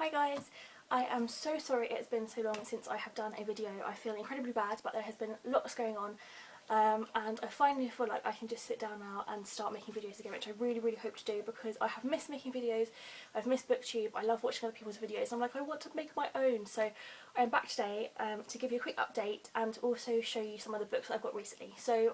Hi guys, I am so sorry it's been so long since I have done a video. I feel incredibly bad, but there has been lots going on and I finally feel like I can just sit down now and start making videos again, which I really hope to do because I have missed making videos, I've missed booktube, I love watching other people's videos. I'm like, I want to make my own, so I'm back today to give you a quick update and also show you some of the books that I've got recently. So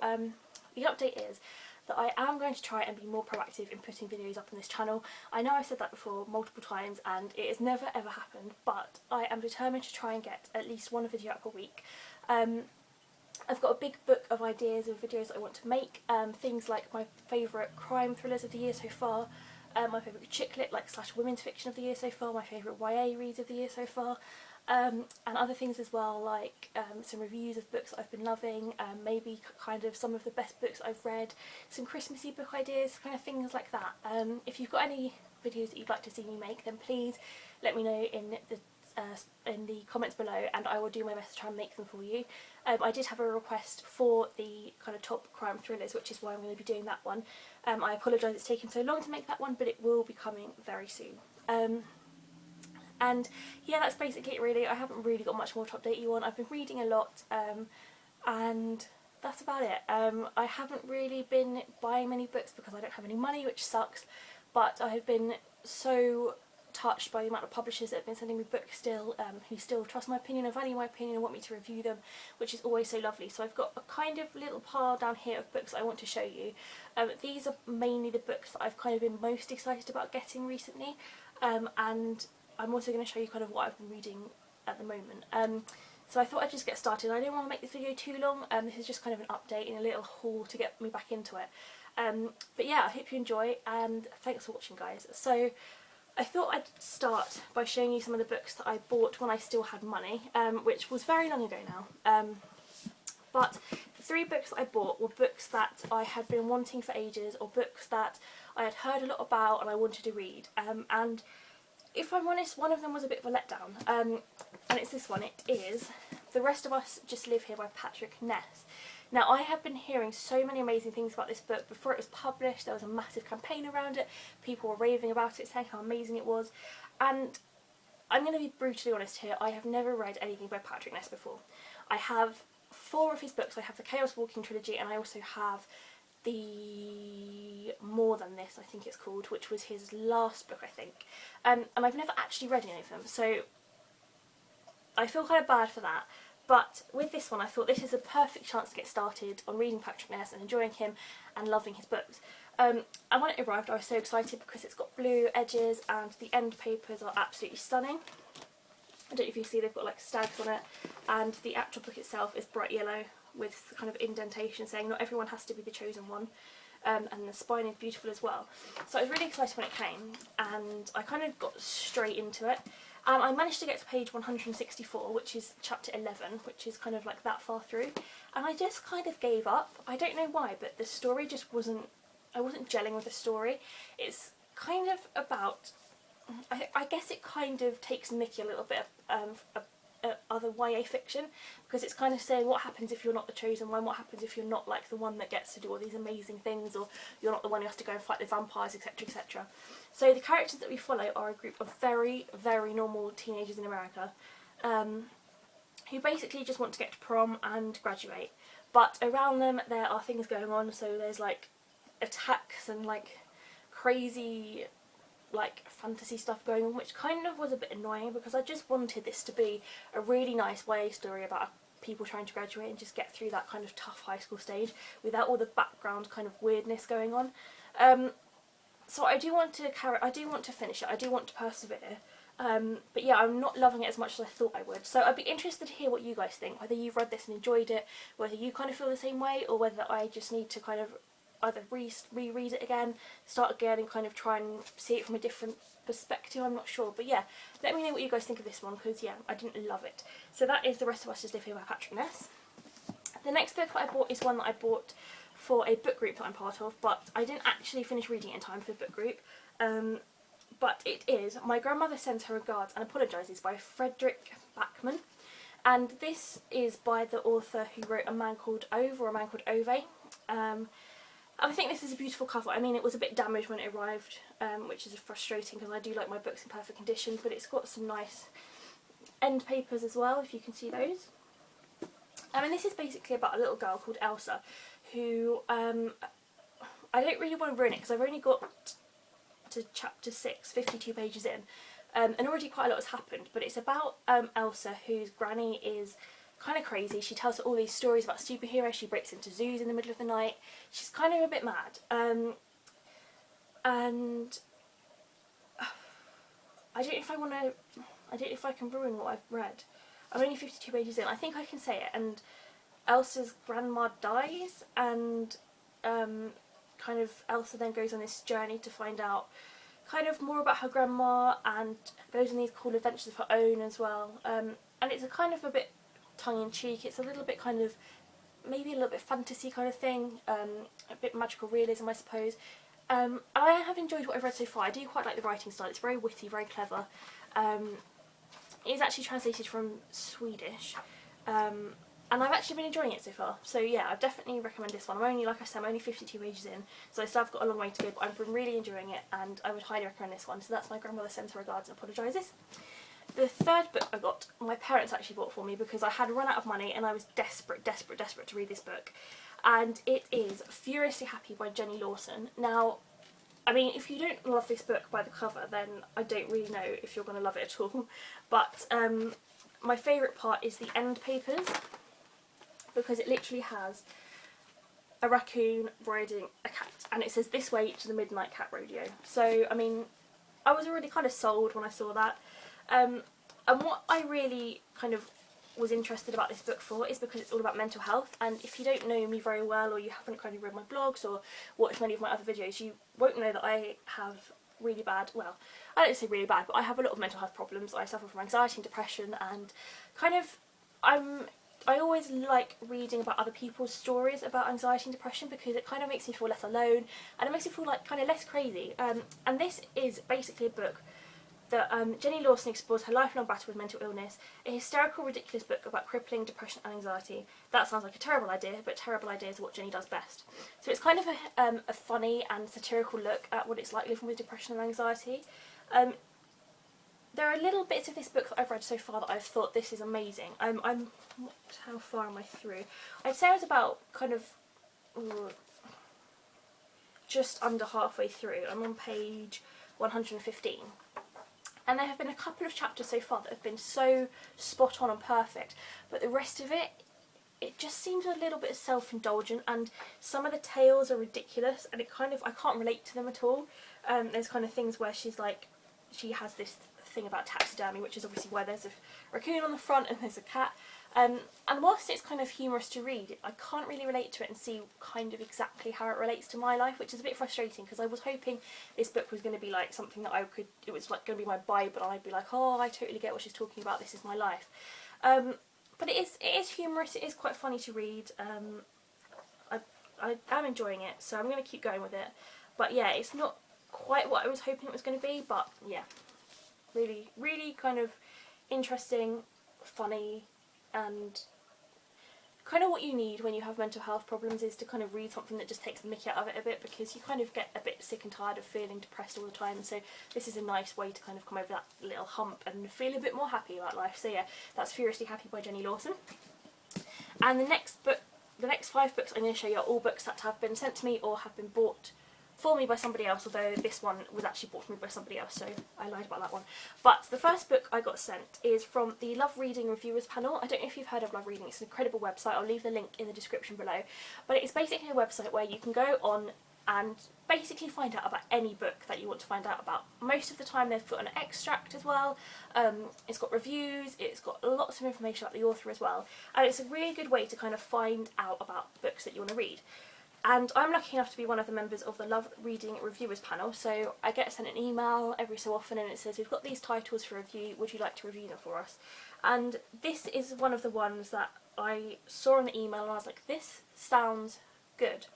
the update is that I am going to try and be more proactive in putting videos up on this channel. I know I've said that before multiple times and it has never ever happened, but I am determined to try and get at least one video up a week. I've got a big book of ideas of videos that I want to make, things like my favourite crime thrillers of the year so far, my favourite chick lit like / women's fiction of the year so far, my favourite YA reads of the year so far, and other things as well, like some reviews of books that I've been loving, maybe kind of some of the best books I've read, some Christmassy book ideas, kind of things like that. If you've got any videos that you'd like to see me make, then please let me know in the comments below and I will do my best to try and make them for you. I did have a request for the kind of top crime thrillers, which is why I'm going to be doing that one. I apologise it's taken so long to make that one, but it will be coming very soon. And yeah, that's basically it really. I haven't really got much more to update you on. I've been reading a lot and that's about it. I haven't really been buying many books because I don't have any money, which sucks, but I have been so touched by the amount of publishers that have been sending me books still, who still trust my opinion and value my opinion and want me to review them, which is always so lovely. So I've got a kind of little pile down here of books I want to show you. These are mainly the books that I've kind of been most excited about getting recently, and I'm also going to show you kind of what I've been reading at the moment. So I thought I'd just get started. I didn't want to make this video too long, this is just kind of an update and a little haul to get me back into it. But yeah, I hope you enjoy and thanks for watching guys. So I thought I'd start by showing you some of the books that I bought when I still had money, which was very long ago now. But the 3 books that I bought were books that I had been wanting for ages, or books that I had heard a lot about and I wanted to read. And if I'm honest, one of them was a bit of a letdown, and it's this one. It is The Rest of Us Just Live Here by Patrick Ness. Now, I have been hearing so many amazing things about this book. Before it was published, there was a massive campaign around it. People were raving about it, saying how amazing it was. And I'm going to be brutally honest here, I have never read anything by Patrick Ness before. I have 4 of his books. I have the Chaos Walking trilogy, and I also have the More Than This, I think it's called, which was his last book, I think. And I've never actually read any of them, so I feel kind of bad for that. But with this one, I thought this is a perfect chance to get started on reading Patrick Ness and enjoying him and loving his books. And when it arrived, I was so excited because it's got blue edges and the end papers are absolutely stunning. I don't know if you see, they've got like stags on it, and the actual book itself is bright yellow with kind of indentation saying not everyone has to be the chosen one. And the spine is beautiful as well. So I was really excited when it came and I kind of got straight into it. And I managed to get to page 164, which is chapter 11, which is kind of like that far through. And I just kind of gave up. I don't know why, but the story just wasn't, I wasn't gelling with the story. It's kind of about, I guess it kind of takes mickey a little bit of other YA fiction, because it's kind of saying what happens if you're not the chosen one, what happens if you're not like the one that gets to do all these amazing things, or you're not the one who has to go and fight the vampires, etc, etc. So the characters that we follow are a group of very normal teenagers in America who basically just want to get to prom and graduate, but around them there are things going on. So there's like attacks and like crazy like fantasy stuff going on, which kind of was a bit annoying because I just wanted this to be a really nice YA story about people trying to graduate and just get through that kind of tough high school stage without all the background kind of weirdness going on. So I do want to finish it, I do want to persevere, but yeah, I'm not loving it as much as I thought I would. So I'd be interested to hear what you guys think, whether you've read this and enjoyed it, whether you kind of feel the same way, or whether I just need to kind of either reread it again, start again and kind of try and see it from a different perspective. I'm not sure, but yeah, let me know what you guys think of this one, because yeah, I didn't love it. So that is The Rest of Us Just Live Here by Patrick Ness. The next book that I bought is one that I bought for a book group that I'm part of, but I didn't actually finish reading it in time for the book group. But it is My Grandmother Sends Her Regards and Apologises by Frederick Backman. And this is by the author who wrote A Man Called Ove or A Man Called Ove. I think this is a beautiful cover. I mean, it was a bit damaged when it arrived, which is frustrating because I do like my books in perfect condition, but it's got some nice end papers as well, if you can see those. I mean, this is basically about a little girl called Elsa who, I don't really want to ruin it because I've only got to chapter 6, 52 pages in, and already quite a lot has happened, but it's about Elsa, whose granny is kind of crazy. She tells her all these stories about superheroes, she breaks into zoos in the middle of the night, she's kind of a bit mad, and I don't know if I can ruin what I've read. I'm only 52 pages in. I think I can say it. And Elsa's grandma dies, and kind of Elsa then goes on this journey to find out kind of more about her grandma, and goes on these cool adventures of her own as well. And it's a kind of a bit tongue-in-cheek. It's a little bit kind of, maybe a little bit fantasy kind of thing, a bit magical realism, I suppose. I have enjoyed what I've read so far. I do quite like the writing style. It's very witty, very clever. It is actually translated from Swedish, and I've actually been enjoying it so far. So yeah, I definitely recommend this one. I'm only, like I said, I'm only 52 pages in, so I still have got a long way to go, but I've been really enjoying it, and I would highly recommend this one. So that's My Grandmother Sends Her Regards and Apologises. The third book I got, my parents actually bought for me because I had run out of money and I was desperate to read this book. And it is Furiously Happy by Jenny Lawson. Now, I mean, if you don't love this book by the cover, then I don't really know if you're going to love it at all. But my favourite part is the end papers, because it literally has a raccoon riding a cat, and it says, "This way to the Midnight Cat Rodeo." So, I mean, I was already kind of sold when I saw that. And what I really kind of was interested about this book for is because it's all about mental health, and if you don't know me very well, or you haven't kind of read my blogs or watched many of my other videos, you won't know that I have really bad, well, I don't say really bad, but I have a lot of mental health problems. I suffer from anxiety and depression, and kind of I always like reading about other people's stories about anxiety and depression, because it kind of makes me feel less alone, and it makes me feel like kind of less crazy. And this is basically a book that Jenny Lawson explores her lifelong battle with mental illness, a hysterical, ridiculous book about crippling depression and anxiety. That sounds like a terrible idea, but terrible ideas are what Jenny does best. So it's kind of a funny and satirical look at what it's like living with depression and anxiety. There are little bits of this book that I've read so far that I've thought, this is amazing. How far am I through? I'd say I was about kind of just under halfway through. I'm on page 115. And there have been a couple of chapters so far that have been so spot on and perfect, but the rest of it, it just seems a little bit self-indulgent, and some of the tales are ridiculous, and it kind of, I can't relate to them at all. There's kind of things where she's like, she has this thing about taxidermy, which is obviously where there's a raccoon on the front and there's a cat. And whilst it's kind of humorous to read, I can't really relate to it and see kind of exactly how it relates to my life, which is a bit frustrating, because I was hoping this book was going to be like something that it was like going to be my Bible, and I'd be like, oh, I totally get what she's talking about, this is my life. But it is humorous, it is quite funny to read. I am enjoying it, so I'm going to keep going with it. But yeah, it's not quite what I was hoping it was going to be, but yeah, really, really kind of interesting, funny, and kind of what you need when you have mental health problems is to kind of read something that just takes the mickey out of it a bit, because you kind of get a bit sick and tired of feeling depressed all the time. So this is a nice way to kind of come over that little hump and feel a bit more happy about life. So yeah, that's Furiously Happy by Jenny Lawson. And the next 5 books I'm going to show you are all books that have been sent to me or have been bought for me by somebody else, although this one was actually bought for me by somebody else, so I lied about that one. But the first book I got sent is from the Love Reading Reviewers panel. I don't know if you've heard of Love Reading, it's an incredible website. I'll leave the link in the description below. But it's basically a website where you can go on and basically find out about any book that you want to find out about. Most of the time they've put an extract as well. It's got reviews, it's got lots of information about the author as well, and it's a really good way to kind of find out about books that you want to read. And I'm lucky enough to be one of the members of the Love Reading Reviewers panel, so I get sent an email every so often and it says, we've got these titles for review, would you like to review them for us? And this is one of the ones that I saw in the email and I was like, this sounds good.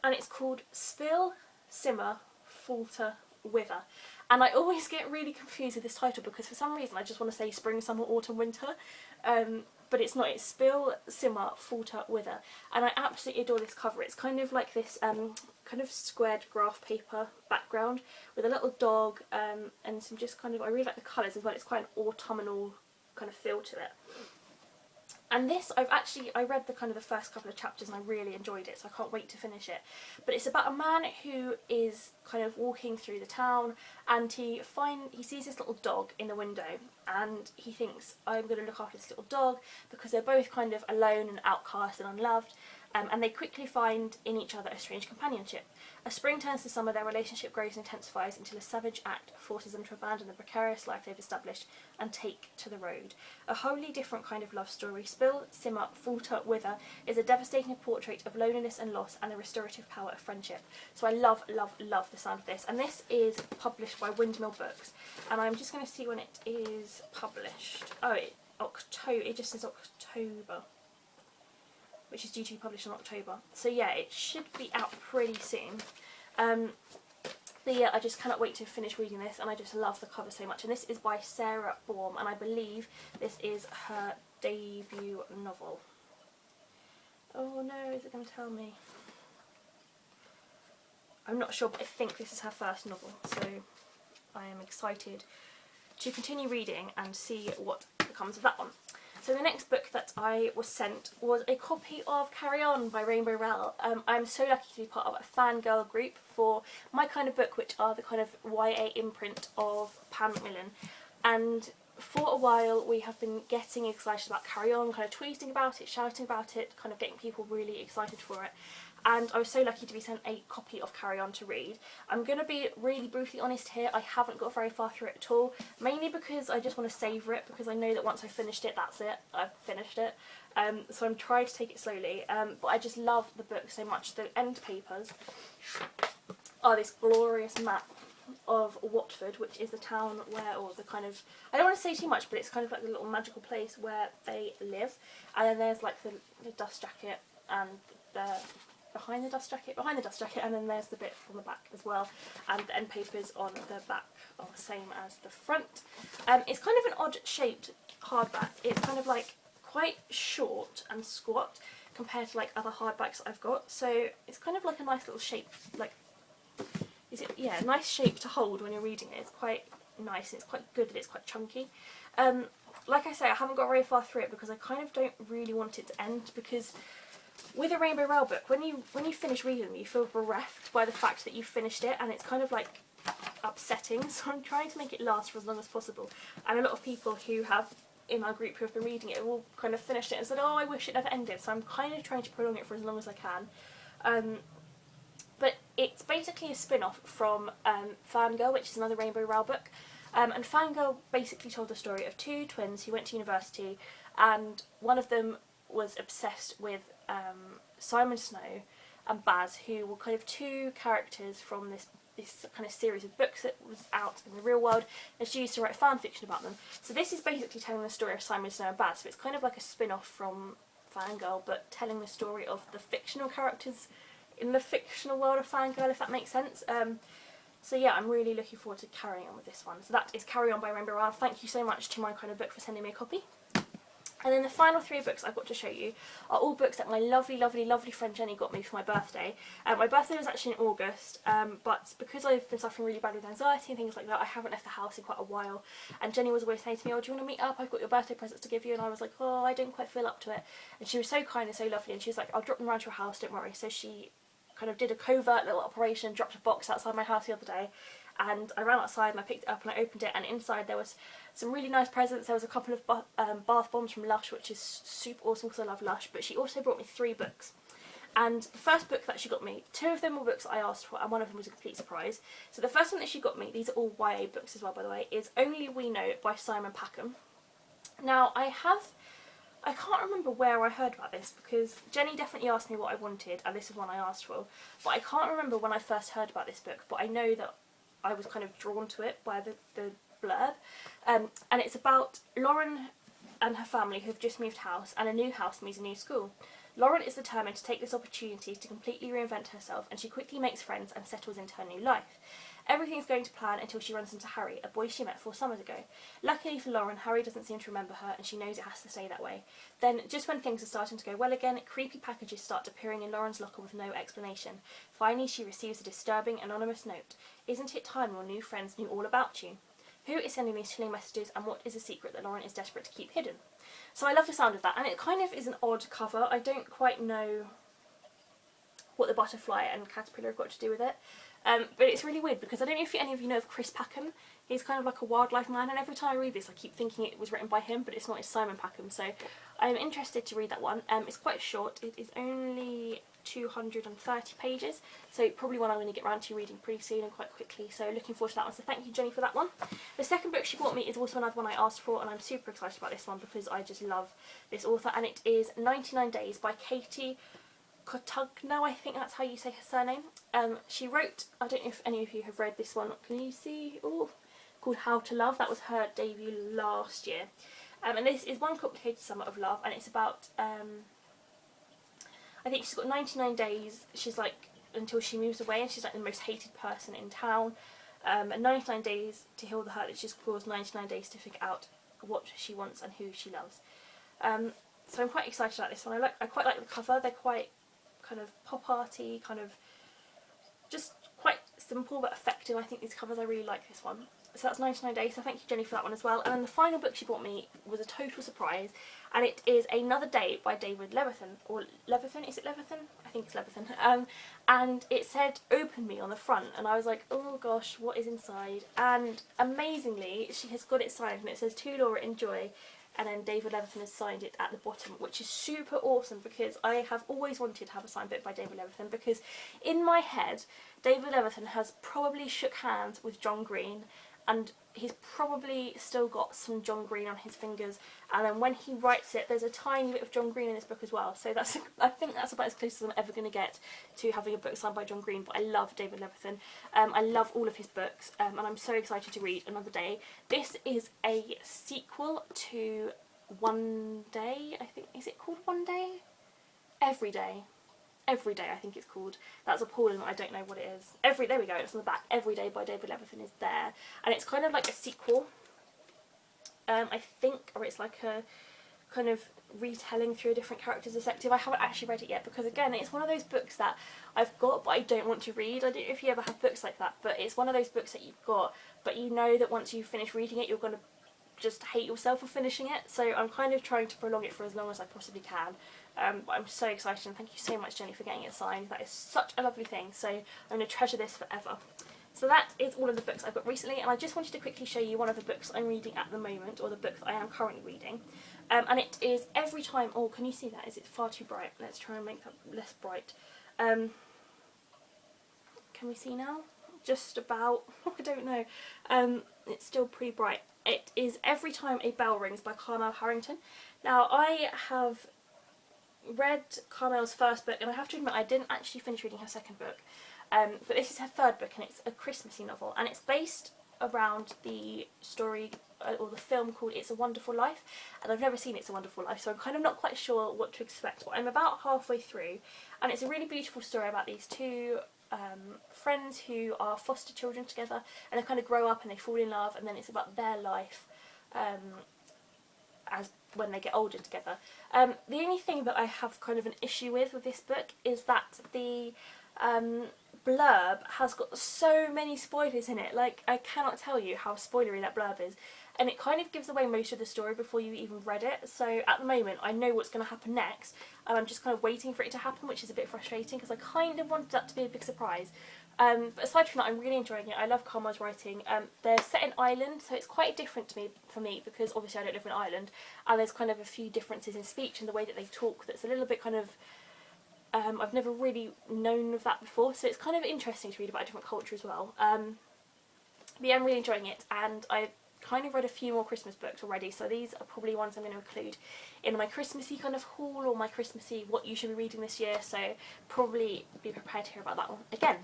And it's called Spill, Simmer, Falter, Wither. And I always get really confused with this title because for some reason I just want to say spring, summer, autumn, winter. But it's not, it's Spill, Simmer, Falter, Wither. And I absolutely adore this cover. It's kind of like this kind of squared graph paper background with a little dog and some just kind of, I really like the colours as well. It's quite an autumnal kind of feel to it. And this, I read the kind of the first couple of chapters and I really enjoyed it, so I can't wait to finish it. But it's about a man who is kind of walking through the town and he sees this little dog in the window and he thinks, I'm going to look after this little dog, because they're both kind of alone and outcast and unloved. And they quickly find in each other a strange companionship. As spring turns to summer, their relationship grows and intensifies until a savage act forces them to abandon the precarious life they've established and take to the road. A wholly different kind of love story, Spill, Simmer, Falter, Wither is a devastating portrait of loneliness and loss and the restorative power of friendship. So I love, love, love the sound of this. And this is published by Windmill Books. And I'm just going to see when it is published. Oh, it just says October, which is due to be published in October. So yeah, it should be out pretty soon. But yeah, I just cannot wait to finish reading this, and I just love the cover so much. And this is by Sarah Baum, and I believe this is her debut novel. Oh no, is it going to tell me? I'm not sure, but I think this is her first novel, so I am excited to continue reading and see what comes of that one. So the next book that I was sent was a copy of Carrion by Rainbow Rowell. I'm so lucky to be part of a fangirl group for my kind of book, which are the kind of YA imprint of Pam Macmillan. And for a while we have been getting excited about Carrion, kind of tweeting about it, shouting about it, kind of getting people really excited for it. And I was so lucky to be sent a copy of Carrion to read. I'm going to be really brutally honest here, I haven't got very far through it at all, mainly because I just want to savour it, because I know that once I've finished it, that's it, I've finished it. So I'm trying to take it slowly, but I just love the book so much. The end papers are this glorious map of Watford, which is the town where, or the kind of, I don't want to say too much, but it's kind of like the little magical place where they live. And then there's like the dust jacket and the behind the dust jacket, and then there's the bit on the back as well, and the end papers on the back are the same as the front. It's kind of an odd shaped hardback. It's kind of like quite short and squat compared to like other hardbacks I've got, so it's kind of like a nice little shape, like, is it, yeah, nice shape to hold when you're reading it. It's quite nice, it's quite good, and it's quite chunky. Like I say, I haven't got very far through it because I kind of don't really want it to end, because with a Rainbow Rowell book, when you finish reading them, you feel bereft by the fact that you finished it, and it's kind of like upsetting. So I'm trying to make it last for as long as possible. And a lot of people who have in our group who have been reading it will kind of finished it and said, oh, I wish it never ended. So I'm kind of trying to prolong it for as long as I can. But it's basically a spin-off from Fangirl, which is another Rainbow Rowell book. And Fangirl basically told the story of two twins who went to university, and one of them was obsessed with Simon Snow and Baz, who were kind of two characters from this kind of series of books that was out in the real world, and she used to write fan fiction about them. So this is basically telling the story of Simon Snow and Baz, so it's kind of like a spin-off from Fangirl, but telling the story of the fictional characters in the fictional world of Fangirl, if that makes sense. So yeah, I'm really looking forward to carrying on with this one. So that is Carry On by Rainbow Rowell. Thank you so much to My Kind of Book for sending me a copy. And then the final three books I've got to show you are all books that my lovely, lovely, lovely friend Jenny got me for my birthday. My birthday was actually in August, but because I've been suffering really bad with anxiety and things like that, I haven't left the house in quite a while. And Jenny was always saying to me, oh, do you want to meet up? I've got your birthday presents to give you. And I was like, oh, I don't quite feel up to it. And she was so kind and so lovely, and she was like, I'll drop them around to your house, don't worry. So she kind of did a covert little operation, dropped a box outside my house the other day. And I ran outside and I picked it up and I opened it, and inside there was some really nice presents. There was a couple of bath bombs from Lush, which is super awesome because I love Lush, but she also brought me 3 books. And the first book that she got me, 2 of them were books that I asked for, and one of them was a complete surprise. So the first one that she got me, these are all YA books as well, by the way, is Only We Know by Simon Packham. Now I can't remember where I heard about this, because Jenny definitely asked me what I wanted, and this is one I asked for, but I can't remember when I first heard about this book, but I know that I was kind of drawn to it by the blurb. And it's about Lauren and her family who have just moved house, and a new house means a new school. Lauren is determined to take this opportunity to completely reinvent herself, and she quickly makes friends and settles into her new life. Everything's going to plan until she runs into Harry, a boy she met 4 summers ago. Luckily for Lauren, Harry doesn't seem to remember her and she knows it has to stay that way. Then, just when things are starting to go well again, creepy packages start appearing in Lauren's locker with no explanation. Finally, she receives a disturbing anonymous note. Isn't it time your new friends knew all about you? Who is sending these chilling messages and what is a secret that Lauren is desperate to keep hidden? So I love the sound of that, and it kind of is an odd cover. I don't quite know what the butterfly and caterpillar have got to do with it. But it's really weird because I don't know if any of you know of Chris Packham. He's kind of like a wildlife man, and every time I read this I keep thinking it was written by him, but it's not, it's Simon Packham. So I'm interested to read that one. It's quite short. It is only 230 pages, so probably one I'm going to get around to reading pretty soon and quite quickly, so looking forward to that one. So thank you, Jenny, for that one. The second book she bought me is also another one I asked for, and I'm super excited about this one because I just love this author, and it is 99 Days by Katie Cotugno, I think that's how you say her surname. She wrote, I don't know if any of you have read this one, can you see? Oh, called How to Love. That was her debut last year. And this is One Complicated Summer of Love, and it's about, I think she's got 99 days, she's like, until she moves away, and she's like the most hated person in town. And 99 days to heal the hurt that she's caused, 99 days to figure out what she wants and who she loves. So I'm quite excited about this one. I quite like the cover. They're quite kind of pop arty, kind of just quite simple but effective. I think these covers, I really like this one. So that's 99 Days, so thank you, Jenny, for that one as well. And then the final book she bought me was a total surprise, and it is Another Day by David Levithan, or Levithan, is it Levithan? I think it's Levithan. And it said Open Me on the front, and I was like, oh gosh, what is inside? And amazingly, she has got it signed, and it says, To Laura, enjoy. And then David Levithan has signed it at the bottom, which is super awesome because I have always wanted to have a signed book by David Levithan, because in my head, David Levithan has probably shook hands with John Green, and he's probably still got some John Green on his fingers, and then when he writes it, there's a tiny bit of John Green in this book as well. So that's, I think that's about as close as I'm ever going to get to having a book signed by John Green. But I love David Levithan. I love all of his books, and I'm so excited to read Another Day. This is a sequel to One Day, I think. Is it called One Day? Every Day. Every Day, I think it's called. That's appalling, I don't know what it is. There we go, it's on the back. Every Day by David Levithan is there. And it's kind of like a sequel, I think, or it's like a kind of retelling through a different character's perspective. I haven't actually read it yet because, again, it's one of those books that I've got but I don't want to read. I don't know if you ever have books like that, but it's one of those books that you've got, but you know that once you finish reading it, you're going to just hate yourself for finishing it. So I'm kind of trying to prolong it for as long as I possibly can. But I'm so excited, and thank you so much, Jenny, for getting it signed. That is such a lovely thing, so I'm going to treasure this forever. So that is all of the books I've got recently, and I just wanted to quickly show you one of the books I'm reading at the moment, or the book that I am currently reading. And it is Every Time... Oh, can you see that? Is it far too bright? Let's try and make that less bright. Can we see now? Just about. I don't know. It's still pretty bright. It is Every Time a Bell Rings by Carmel Harrington. Now, I have read Carmel's first book, and I have to admit I didn't actually finish reading her second book, but this is her third book, and it's a Christmassy novel, and it's based around the story or the film called It's a Wonderful Life, and I've never seen It's a Wonderful Life, so I'm kind of not quite sure what to expect, but I'm about halfway through, and it's a really beautiful story about these two friends who are foster children together, and they kind of grow up and they fall in love, and then it's about their life as when they get older together. The only thing that I have kind of an issue with this book is that the blurb has got so many spoilers in it. Like, I cannot tell you how spoilery that blurb is, and it kind of gives away most of the story before you even read it. So at the moment I know what's going to happen next, and I'm just kind of waiting for it to happen, which is a bit frustrating because I kind of wanted that to be a big surprise. But aside from that, I'm really enjoying it. I love Carmel's writing. They're set in Ireland, so it's quite different for me because obviously I don't live in Ireland, and there's kind of a few differences in speech and the way that they talk that's a little bit kind of I've never really known of that before, so it's kind of interesting to read about a different culture as well. But yeah, I'm really enjoying it, and I kind of read a few more Christmas books already, so these are probably ones I'm going to include in my Christmassy kind of haul, or my Christmassy what you should be reading this year, so probably be prepared to hear about that one again.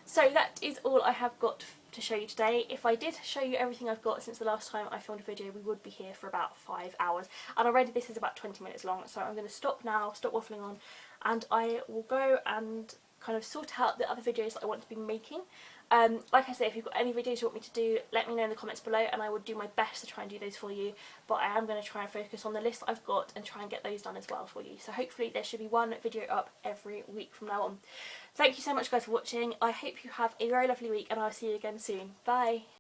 So that is all I have got to show you today. If I did show you everything I've got since the last time I filmed a video, we would be here for about 5 hours, and already this is about 20 minutes long, so I'm going to stop now, stop waffling on, and I will go and kind of sort out the other videos that I want to be making. Like I say, if you've got any videos you want me to do, let me know in the comments below and I will do my best to try and do those for you. But I am going to try and focus on the list I've got and try and get those done as well for you. So hopefully there should be one video up every week from now on. Thank you so much guys for watching. I hope you have a very lovely week and I'll see you again soon. Bye!